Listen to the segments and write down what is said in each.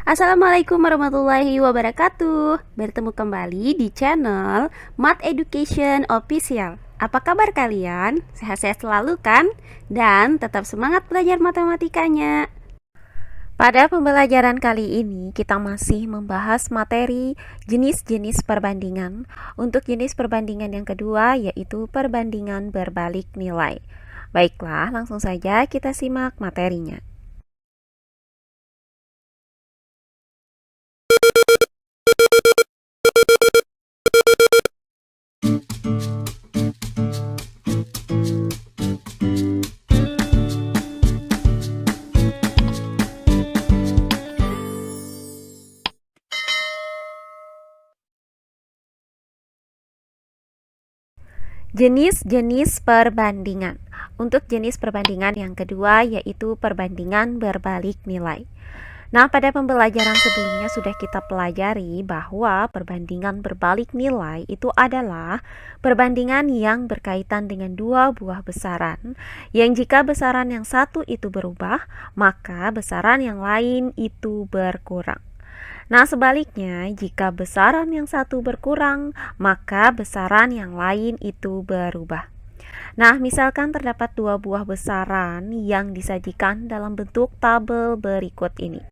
Assalamualaikum warahmatullahi wabarakatuh. Bertemu kembali di channel Math Education Official. Apa kabar kalian? Sehat-sehat selalu kan? Dan tetap semangat belajar matematikanya. Pada pembelajaran kali ini kita masih membahas materi jenis-jenis perbandingan. Untuk jenis perbandingan yang kedua yaitu perbandingan berbalik nilai. Baiklah, langsung saja kita simak materinya. Jenis-jenis perbandingan. Untuk jenis perbandingan yang kedua yaitu perbandingan berbalik nilai. Nah, pada pembelajaran sebelumnya sudah kita pelajari bahwa perbandingan berbalik nilai itu adalah perbandingan yang berkaitan dengan dua buah besaran, yang jika besaran yang satu itu berubah, maka besaran yang lain itu berkurang. Nah, sebaliknya, jika besaran yang satu berkurang, maka besaran yang lain itu berubah. Nah, misalkan terdapat dua buah besaran yang disajikan dalam bentuk tabel berikut ini.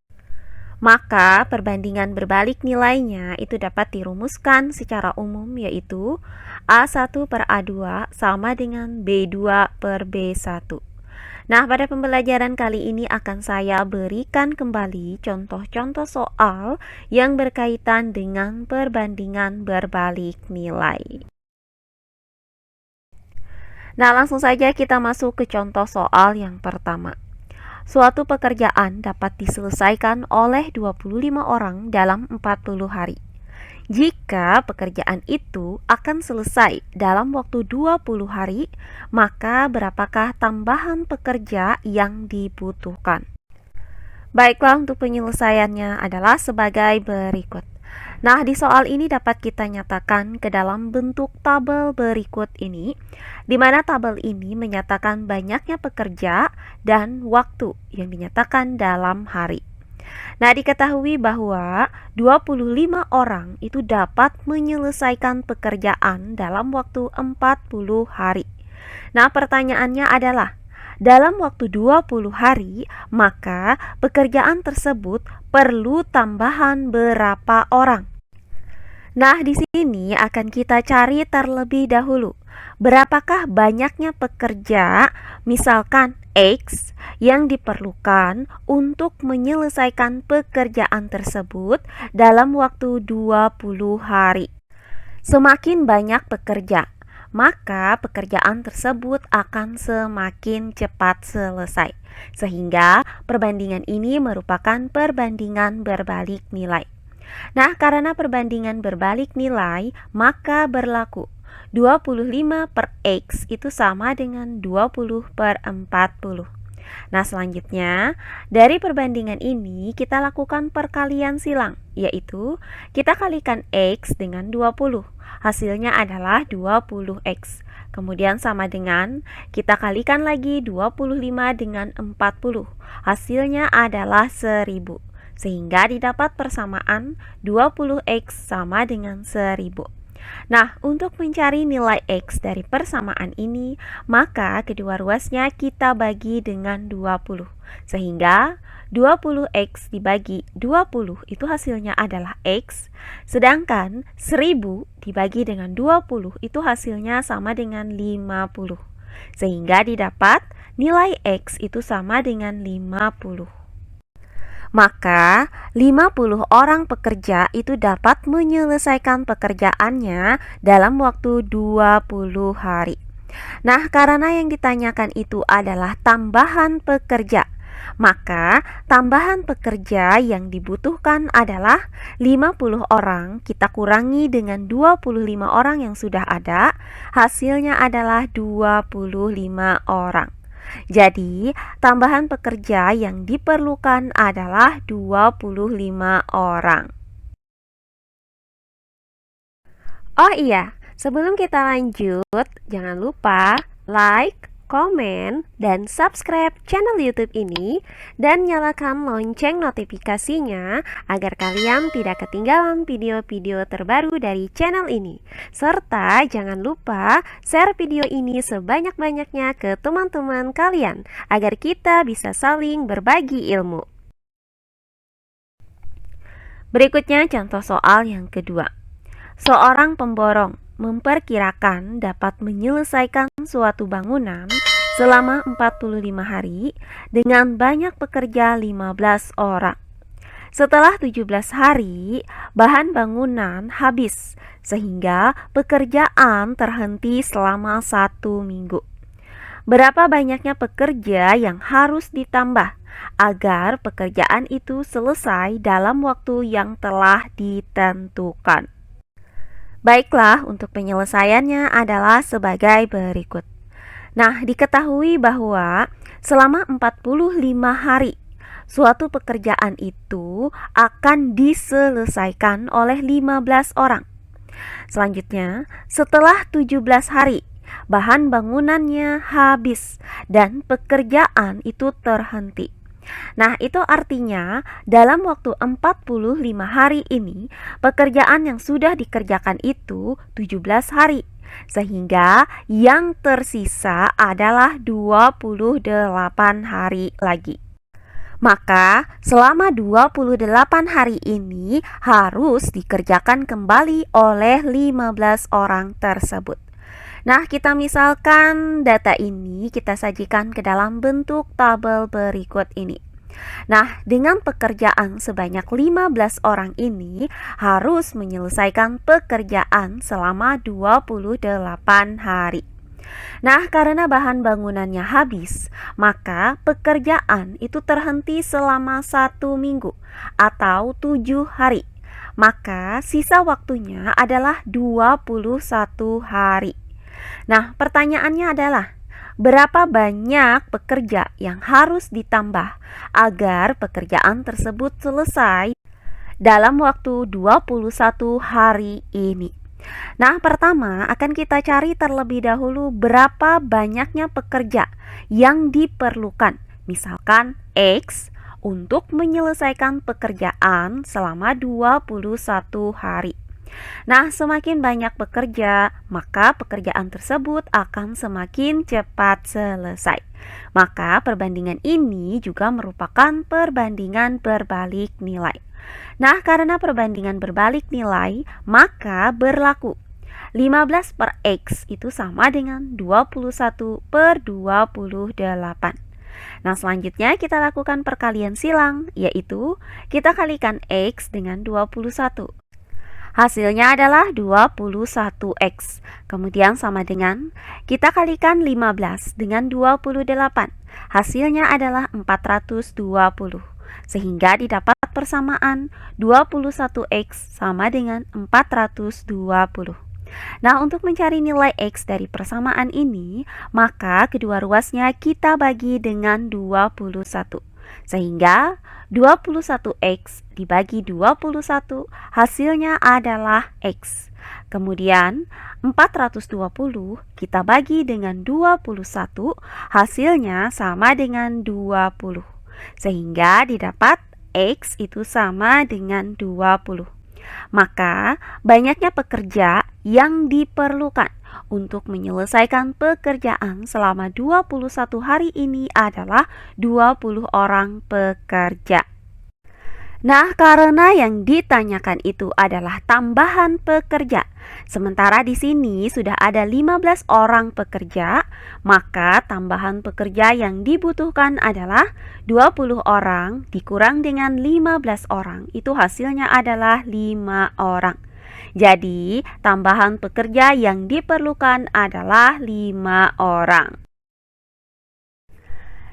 Maka perbandingan berbalik nilainya itu dapat dirumuskan secara umum, yaitu A1 per A2 sama dengan B2 per B1. Nah, pada pembelajaran kali ini akan saya berikan kembali contoh-contoh soal yang berkaitan dengan perbandingan berbalik nilai. Nah, langsung saja kita masuk ke contoh soal yang pertama. Suatu pekerjaan dapat diselesaikan oleh 25 orang dalam 40 hari. Jika pekerjaan itu akan selesai dalam waktu 20 hari, maka berapakah tambahan pekerja yang dibutuhkan? Baiklah, untuk penyelesaiannya adalah sebagai berikut. Nah, di soal ini dapat kita nyatakan ke dalam bentuk tabel berikut ini, di mana tabel ini menyatakan banyaknya pekerja dan waktu yang dinyatakan dalam hari. Nah, diketahui bahwa 25 orang itu dapat menyelesaikan pekerjaan dalam waktu 40 hari. Nah, pertanyaannya adalah, dalam waktu 20 hari, maka pekerjaan tersebut perlu tambahan berapa orang? Nah, di sini akan kita cari terlebih dahulu. Berapakah banyaknya pekerja, misalkan X, yang diperlukan untuk menyelesaikan pekerjaan tersebut dalam waktu 20 hari. Semakin banyak pekerja, maka pekerjaan tersebut akan semakin cepat selesai. Sehingga perbandingan ini merupakan perbandingan berbalik nilai. Nah, karena perbandingan berbalik nilai, maka berlaku 25 per X itu sama dengan 20 per 40. Nah, selanjutnya, dari perbandingan ini kita lakukan perkalian silang, yaitu kita kalikan X dengan 20. Hasilnya adalah 20X. Kemudian sama dengan kita kalikan lagi 25 dengan 40. Hasilnya adalah 1000. Sehingga didapat persamaan 20X sama dengan 1000. Nah, untuk mencari nilai X dari persamaan ini, maka kedua ruasnya kita bagi dengan 20. Sehingga 20X dibagi 20 itu hasilnya adalah X, sedangkan 1000 dibagi dengan 20 itu hasilnya sama dengan 50. Sehingga didapat nilai X itu sama dengan 50. Maka 50 orang pekerja itu dapat menyelesaikan pekerjaannya dalam waktu 20 hari. Nah, karena yang ditanyakan itu adalah tambahan pekerja, maka tambahan pekerja yang dibutuhkan adalah 50 orang, kita kurangi dengan 25 orang yang sudah ada, hasilnya adalah 25 orang. Jadi, tambahan pekerja yang diperlukan adalah 25 orang. Oh iya, sebelum kita lanjut, jangan lupa like, komen, dan subscribe channel YouTube ini dan nyalakan lonceng notifikasinya agar kalian tidak ketinggalan video-video terbaru dari channel ini. Serta jangan lupa share video ini sebanyak-banyaknya ke teman-teman kalian agar kita bisa saling berbagi ilmu. Berikutnya contoh soal yang kedua. Seorang pemborong memperkirakan dapat menyelesaikan suatu bangunan selama 45 hari dengan banyak pekerja 15 orang. Setelah 17 hari, bahan bangunan habis sehingga pekerjaan terhenti selama 1 minggu. Berapa banyaknya pekerja yang harus ditambah agar pekerjaan itu selesai dalam waktu yang telah ditentukan? Baiklah, untuk penyelesaiannya adalah sebagai berikut. Nah, diketahui bahwa selama 45 hari, suatu pekerjaan itu akan diselesaikan oleh 15 orang. Selanjutnya, setelah 17 hari, bahan bangunannya habis dan pekerjaan itu terhenti. Nah, itu artinya dalam waktu 45 hari ini, pekerjaan yang sudah dikerjakan itu 17 hari. Sehingga yang tersisa adalah 28 hari lagi. Maka selama 28 hari ini harus dikerjakan kembali oleh 15 orang tersebut. Nah, kita misalkan data ini kita sajikan ke dalam bentuk tabel berikut ini. Nah, dengan pekerjaan sebanyak 15 orang ini harus menyelesaikan pekerjaan selama 28 hari. Nah, karena bahan bangunannya habis, maka pekerjaan itu terhenti selama 1 minggu atau 7 hari. Maka sisa waktunya adalah 21 hari. Nah, pertanyaannya adalah berapa banyak pekerja yang harus ditambah agar pekerjaan tersebut selesai dalam waktu 21 hari ini? Nah, pertama akan kita cari terlebih dahulu berapa banyaknya pekerja yang diperlukan. Misalkan X untuk menyelesaikan pekerjaan selama 21 hari. Nah, semakin banyak pekerja, maka pekerjaan tersebut akan semakin cepat selesai. Maka perbandingan ini juga merupakan perbandingan berbalik nilai. Nah, karena perbandingan berbalik nilai, maka berlaku 15 per X itu sama dengan 21 per 28. Nah, selanjutnya kita lakukan perkalian silang, yaitu kita kalikan X dengan 21. Hasilnya adalah 21X. Kemudian sama dengan kita kalikan 15 dengan 28. Hasilnya adalah 420. Sehingga didapat persamaan 21X sama dengan 420. Nah, untuk mencari nilai X dari persamaan ini, maka kedua ruasnya kita bagi dengan 21. Sehingga 21X dibagi 21 hasilnya adalah X. Kemudian 420 kita bagi dengan 21 hasilnya sama dengan 20. Sehingga didapat X itu sama dengan 20. Maka banyaknya pekerja yang diperlukan untuk menyelesaikan pekerjaan selama 21 hari ini adalah 20 orang pekerja. Nah, karena yang ditanyakan itu adalah tambahan pekerja, sementara di sini sudah ada 15 orang pekerja, maka tambahan pekerja yang dibutuhkan adalah 20 orang dikurang dengan 15 orang, itu hasilnya adalah 5 orang. Jadi, tambahan pekerja yang diperlukan adalah 5 orang.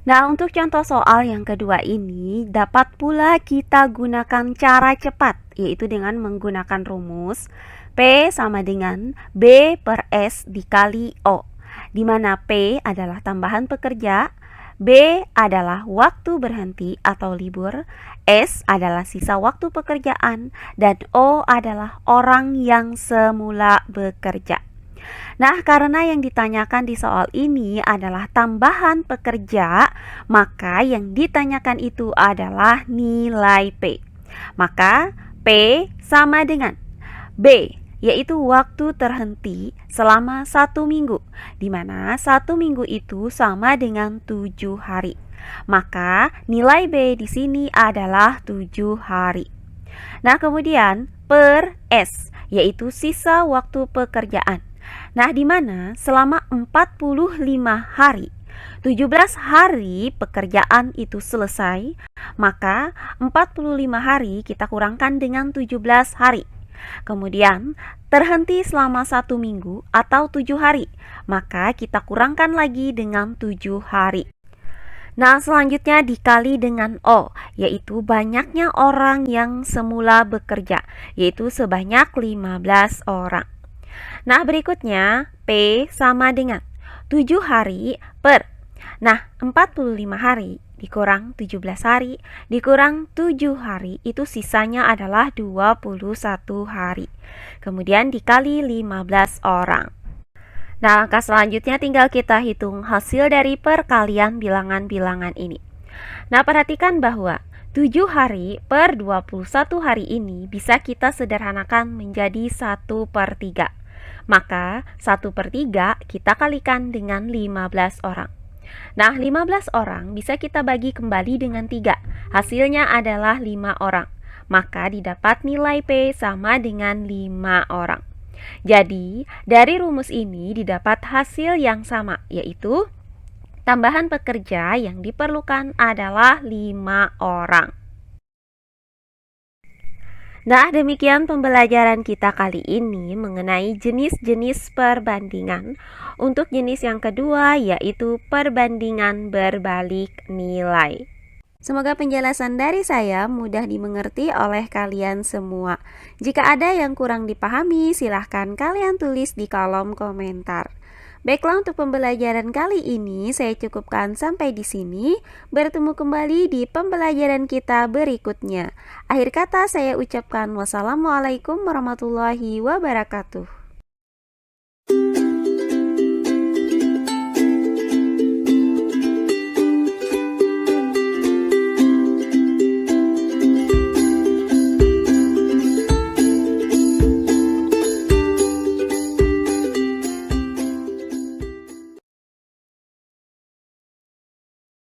Nah, untuk contoh soal yang kedua ini dapat pula kita gunakan cara cepat, yaitu dengan menggunakan rumus P sama dengan B per S dikali O, di mana P adalah tambahan pekerja, B adalah waktu berhenti atau libur, S adalah sisa waktu pekerjaan, dan O adalah orang yang semula bekerja. Nah, karena yang ditanyakan di soal ini adalah tambahan pekerja, maka yang ditanyakan itu adalah nilai P. Maka P sama dengan B, yaitu waktu terhenti selama 1 minggu, di mana 1 minggu itu sama dengan 7 hari. Maka nilai B di sini adalah 7 hari. Nah, kemudian per S, yaitu sisa waktu pekerjaan. Nah, di mana selama 45 hari, 17 hari pekerjaan itu selesai, maka 45 hari kita kurangkan dengan 17 hari. Kemudian terhenti selama 1 minggu atau 7 hari, maka kita kurangkan lagi dengan 7 hari. Nah, selanjutnya dikali dengan O, yaitu banyaknya orang yang semula bekerja, yaitu sebanyak 15 orang. Nah, berikutnya P sama dengan 7 hari per. Nah, 45 hari dikurang 17 hari dikurang 7 hari, itu sisanya adalah 21 hari. Kemudian dikali 15 orang. Nah, langkah selanjutnya tinggal kita hitung hasil dari perkalian bilangan-bilangan ini. Nah, perhatikan bahwa 7 hari per 21 hari ini bisa kita sederhanakan menjadi 1/3. Maka 1/3 kita kalikan dengan 15 orang. Nah, 15 orang bisa kita bagi kembali dengan 3. Hasilnya adalah 5 orang. Maka didapat nilai P sama dengan 5 orang. Jadi, dari rumus ini didapat hasil yang sama, yaitu tambahan pekerja yang diperlukan adalah 5 orang. Nah, demikian pembelajaran kita kali ini mengenai jenis-jenis perbandingan. Untuk jenis yang kedua yaitu perbandingan berbalik nilai. Semoga penjelasan dari saya mudah dimengerti oleh kalian semua. Jika ada yang kurang dipahami, silahkan kalian tulis di kolom komentar. Baiklah, untuk pembelajaran kali ini saya cukupkan sampai di sini. Bertemu kembali di pembelajaran kita berikutnya. Akhir kata saya ucapkan wassalamualaikum warahmatullahi wabarakatuh.